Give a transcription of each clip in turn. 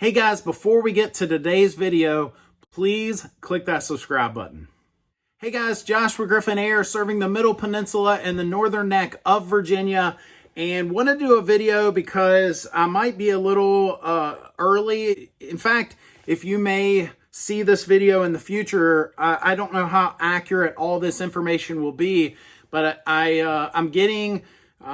Hey guys, before we get to today's video, please click that subscribe button. Hey guys, Joshua Griffin here, serving the Middle Peninsula and the Northern Neck of Virginia, and want to do a video because I might be a little early. In fact, if you may see this video in the future, I don't know how accurate all this information will be, but I'm getting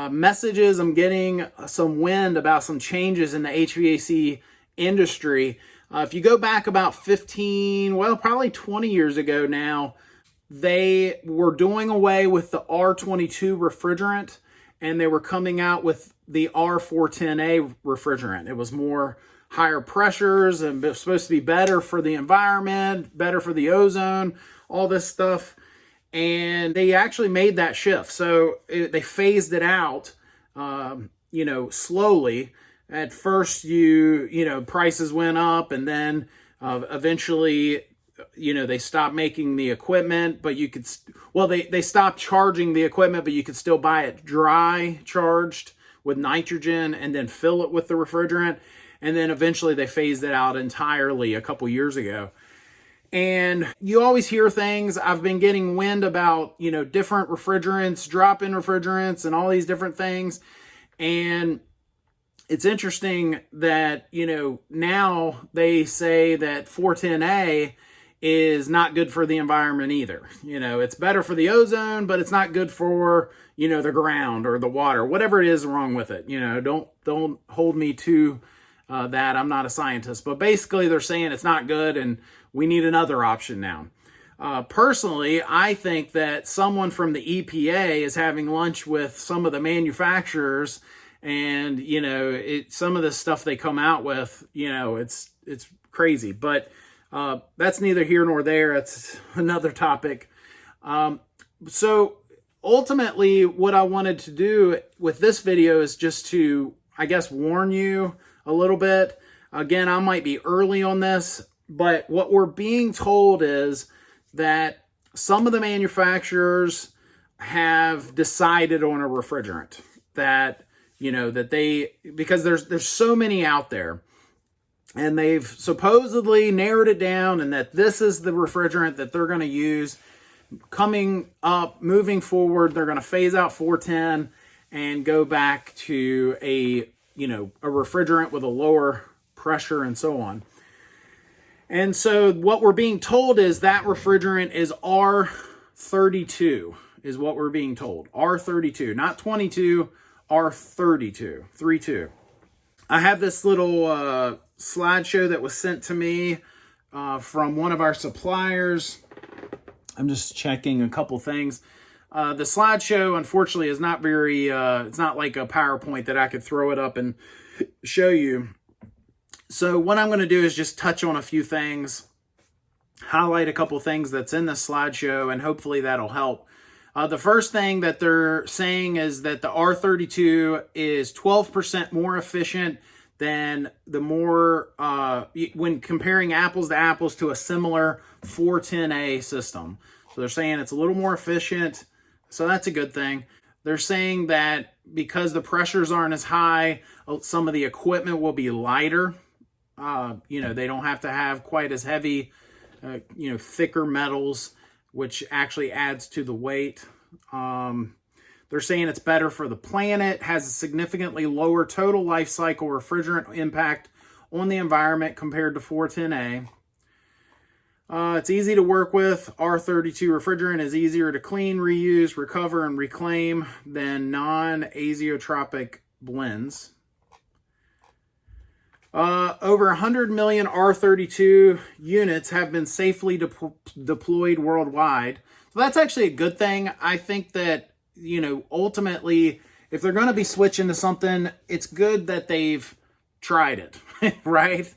messages, I'm getting some wind about some changes in the HVAC industry. If you go back about 15, well, probably 20 years ago now, they were doing away with the R22 refrigerant and they were coming out with the R410A refrigerant. It was more higher pressures and it was supposed to be better for the environment, better for the ozone, all this stuff. And they actually made that shift. So they phased it out, slowly. At first, prices went up, and then eventually, they stopped making the equipment, but you could, they stopped charging the equipment, but you could still buy it dry charged with nitrogen and then fill it with the refrigerant. And then eventually they phased it out entirely a couple years ago. And you always hear things. I've been getting wind about, different refrigerants, drop-in refrigerants, and all these different things. And it's interesting that, now they say that 410A is not good for the environment either. It's better for the ozone, but it's not good for, the ground or the water, whatever it is wrong with it. Don't hold me to that. I'm not a scientist, but basically they're saying it's not good and we need another option now. Personally, I think that someone from the EPA is having lunch with some of the manufacturers, and some of the stuff they come out with, it's crazy. But that's neither here nor there. It's another topic. So ultimately, what I wanted to do with this video is just to, I guess, warn you a little bit. Again, I might be early on this, but what we're being told is that some of the manufacturers have decided on a refrigerant that, because there's so many out there, and they've supposedly narrowed it down, and that this is the refrigerant that they're going to use coming up, moving forward. They're going to phase out 410 and go back to a refrigerant with a lower pressure and so on. And so what we're being told is that refrigerant is R32 is what we're being told. R32, not 22, R32, 32. I have this little slideshow that was sent to me from one of our suppliers. I'm just checking a couple things. The slideshow, unfortunately, is not very, it's not like a PowerPoint that I could throw it up and show you. So what I'm going to do is just touch on a few things, highlight a couple things that's in the slideshow, and hopefully that'll help. The first thing that they're saying is that the R32 is 12% more efficient than the more, when comparing apples to apples to a similar 410A system. So they're saying it's a little more efficient, so that's a good thing. They're saying that because the pressures aren't as high, some of the equipment will be lighter. They don't have to have quite as heavy, thicker metals, which actually adds to the weight. They're saying it's better for the planet, has a significantly lower total life cycle refrigerant impact on the environment compared to 410A. It's easy to work with. R32 refrigerant is easier to clean, reuse, recover, and reclaim than non-azeotropic blends. Over 100 million R32 units have been safely deployed worldwide. So that's actually a good thing. I think that, ultimately, if they're going to be switching to something, it's good that they've tried it, right?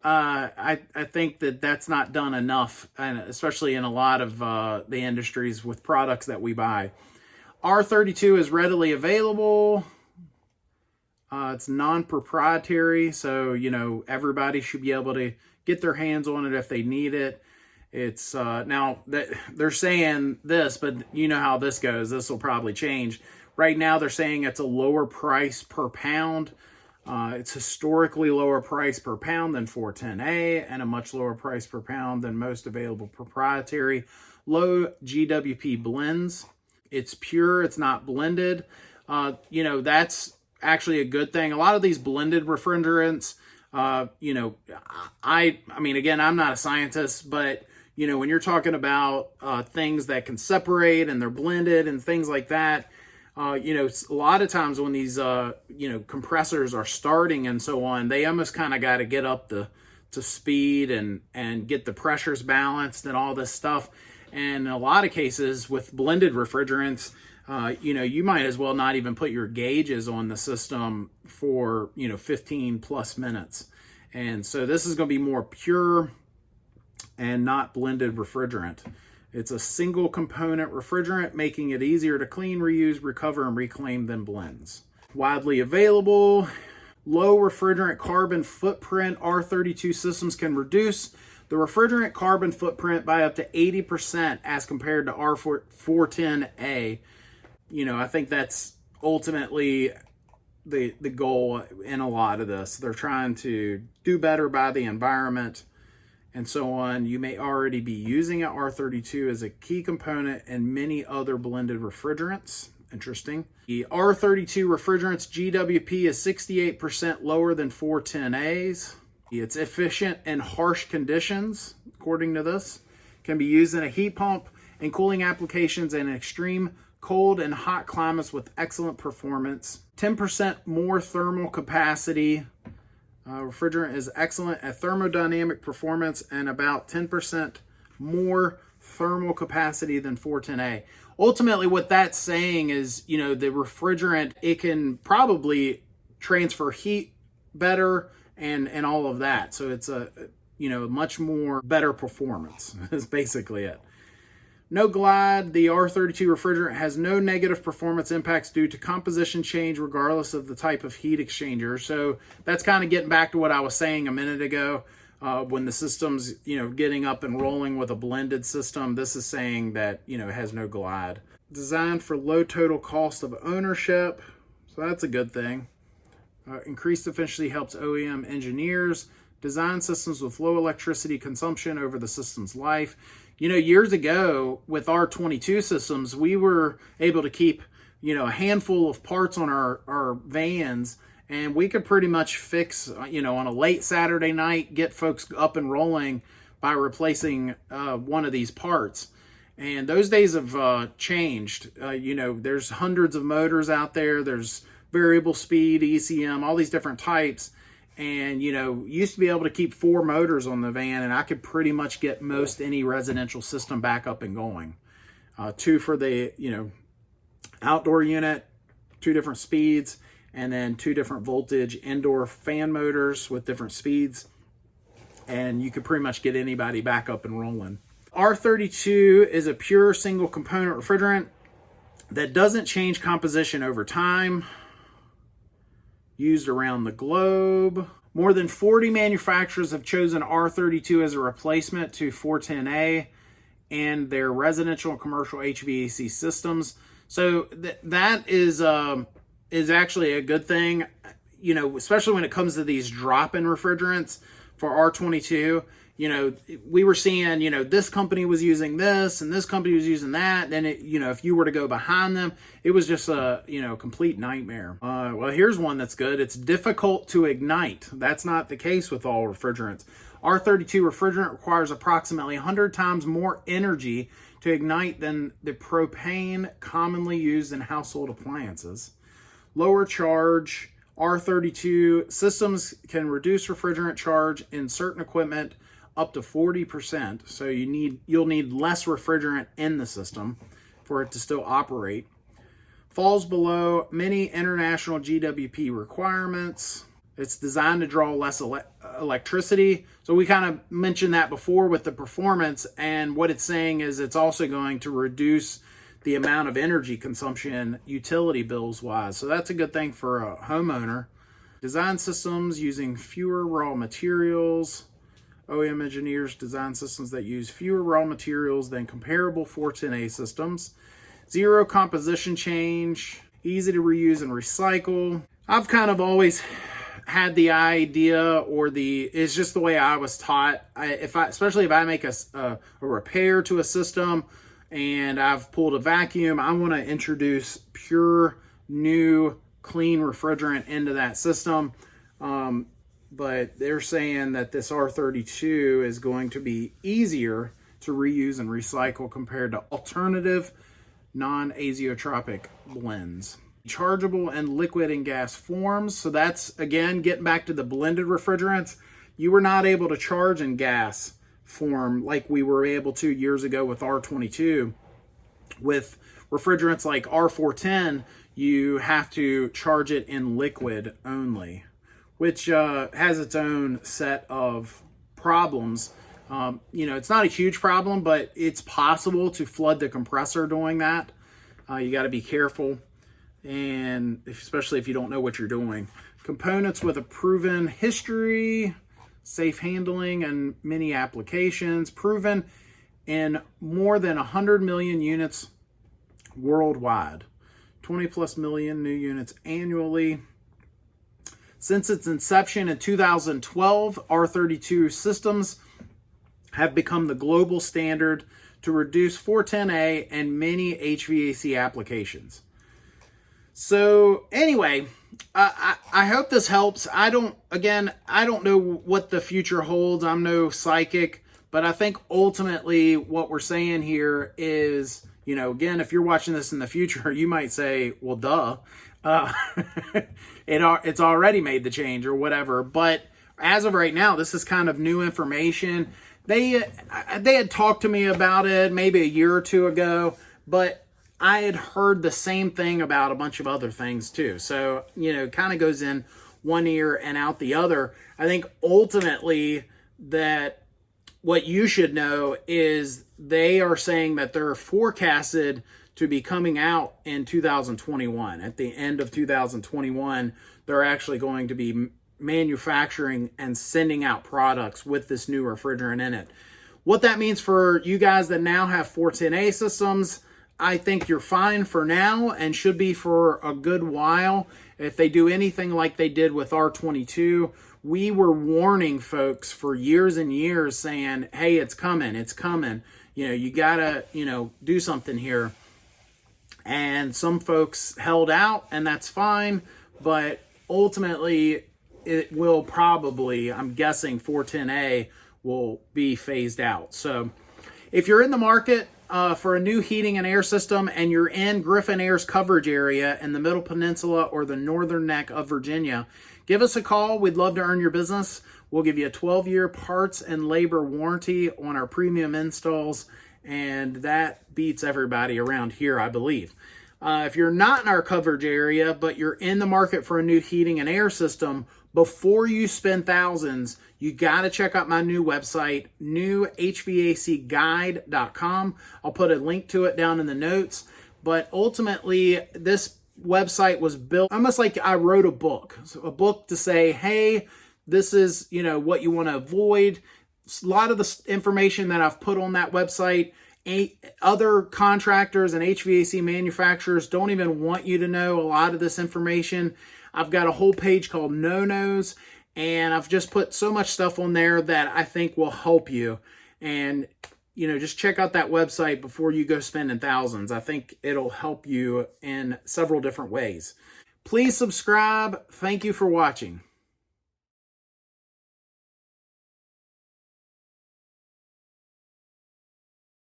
I think that that's not done enough, and especially in a lot of the industries with products that we buy. R32 is readily available. It's non-proprietary, so, everybody should be able to get their hands on it if they need it. It's now that they're saying this, but you know how this goes. This will probably change. Right now, they're saying it's a lower price per pound. It's historically lower price per pound than 410A and a much lower price per pound than most available proprietary low GWP blends. It's pure, it's not blended. That's actually a good thing. A lot of these blended refrigerants, I mean, again, I'm not a scientist, but when you're talking about things that can separate and they're blended and things like that, a lot of times when these, compressors are starting and so on, they almost kind of got to get up to speed and get the pressures balanced and all this stuff. And in a lot of cases with blended refrigerants, you might as well not even put your gauges on the system for, 15 plus minutes. And so this is going to be more pure and not blended refrigerant. It's a single component refrigerant, making it easier to clean, reuse, recover, and reclaim than blends. Widely available, low refrigerant carbon footprint R32 systems can reduce the refrigerant carbon footprint by up to 80% as compared to R410A. I think that's ultimately the goal in a lot of this. They're trying to do better by the environment and so on. You may already be using an R32 as a key component in many other blended refrigerants. Interesting. The R32 refrigerant's GWP is 68% lower than 410A's. It's efficient in harsh conditions, according to this. Can be used in a heat pump and cooling applications in extreme cold and hot climates with excellent performance. 10% more thermal capacity. Refrigerant is excellent at thermodynamic performance and about 10% more thermal capacity than 410A. Ultimately, what that's saying is, the refrigerant, it can probably transfer heat better and all of that. So it's a, much more better performance is basically it. No glide, the R32 refrigerant has no negative performance impacts due to composition change regardless of the type of heat exchanger. So that's kind of getting back to what I was saying a minute ago. When the system's, getting up and rolling with a blended system, this is saying that, it has no glide. Designed for low total cost of ownership. So that's a good thing. Increased efficiency helps OEM engineers design systems with low electricity consumption over the system's life. Years ago with R22 systems, we were able to keep, a handful of parts on our vans, and we could pretty much fix, on a late Saturday night, get folks up and rolling by replacing one of these parts. And those days have changed. There's hundreds of motors out there. There's variable speed, ECM, all these different types. And, used to be able to keep 4 motors on the van, and I could pretty much get most any residential system back up and going. 2 for the, outdoor unit, 2 different speeds, and then 2 different voltage indoor fan motors with different speeds. And you could pretty much get anybody back up and rolling. R32 is a pure single component refrigerant that doesn't change composition over time. Used around the globe. More than 40 manufacturers have chosen R32 as a replacement to 410A and their residential and commercial HVAC systems. So that is actually a good thing, especially when it comes to these drop-in refrigerants for R22. We were seeing, this company was using this and this company was using that. Then, if you were to go behind them, it was just a, complete nightmare. Well, here's one that's good. It's difficult to ignite. That's not the case with all refrigerants. R32 refrigerant requires approximately 100 times more energy to ignite than the propane commonly used in household appliances. Lower charge. R32 systems can reduce refrigerant charge in certain equipment up to 40%. So you'll need less refrigerant in the system for it to still operate. Falls below many international GWP requirements. It's designed to draw less electricity. So we kind of mentioned that before with the performance, and what it's saying is it's also going to reduce the amount of energy consumption utility bills wise. So that's a good thing for a homeowner. Design systems using fewer raw materials. OEM engineers design systems that use fewer raw materials than comparable 410A systems. Zero composition change, easy to reuse and recycle. I've kind of always had the idea, or it's just the way I was taught. Especially if I make a repair to a system and I've pulled a vacuum, I want to introduce pure, new, clean refrigerant into that system. But they're saying that this R32 is going to be easier to reuse and recycle compared to alternative non-azeotropic blends. Chargeable in liquid and gas forms. So that's, again, getting back to the blended refrigerants. You were not able to charge in gas form like we were able to years ago with R22. With refrigerants like R410, you have to charge it in liquid only, which has its own set of problems. It's not a huge problem, but it's possible to flood the compressor doing that. You got to be careful, and especially if you don't know what you're doing. Components with a proven history, safe handling, and many applications. Proven in more than 100 million units worldwide. 20 plus million new units annually. Since its inception in 2012, R32 systems have become the global standard to reduce 410A and many HVAC applications. So anyway, I hope this helps. I don't know what the future holds. I'm no psychic, but I think ultimately what we're saying here is, again, if you're watching this in the future, you might say, well, duh. It's already made the change or whatever. But as of right now, this is kind of new information. They had talked to me about it maybe a year or two ago, but I had heard the same thing about a bunch of other things too. So, it kind of goes in one ear and out the other. I think ultimately that what you should know is they are saying that they're forecasted to be coming out in 2021. At the end of 2021, they're actually going to be manufacturing and sending out products with this new refrigerant in it. What that means for you guys that now have 410A systems, I think you're fine for now and should be for a good while. If they do anything like they did with R22, we were warning folks for years and years saying, hey, it's coming. You gotta, do something here. And some folks held out, and that's fine, but ultimately it will probably, I'm guessing 410A will be phased out. So if you're in the market for a new heating and air system and you're in Griffin Air's coverage area in the Middle Peninsula or the Northern Neck of Virginia, give us a call. We'd love to earn your business. We'll give you a 12-year parts and labor warranty on our premium installs, and that beats everybody around here, I believe. If you're not in our coverage area, but you're in the market for a new heating and air system, before you spend thousands, you got to check out my new website, newhvacguide.com. I'll put a link to it down in the notes. But ultimately, this website was built almost like I wrote a book to say, hey, this is, what you want to avoid. A lot of the information that I've put on that website, other contractors and HVAC manufacturers don't even want you to know a lot of this information. I've got a whole page called No-Nos, and I've just put so much stuff on there that I think will help you. And, just check out that website before you go spending thousands. I think it'll help you in several different ways. Please subscribe. Thank you for watching.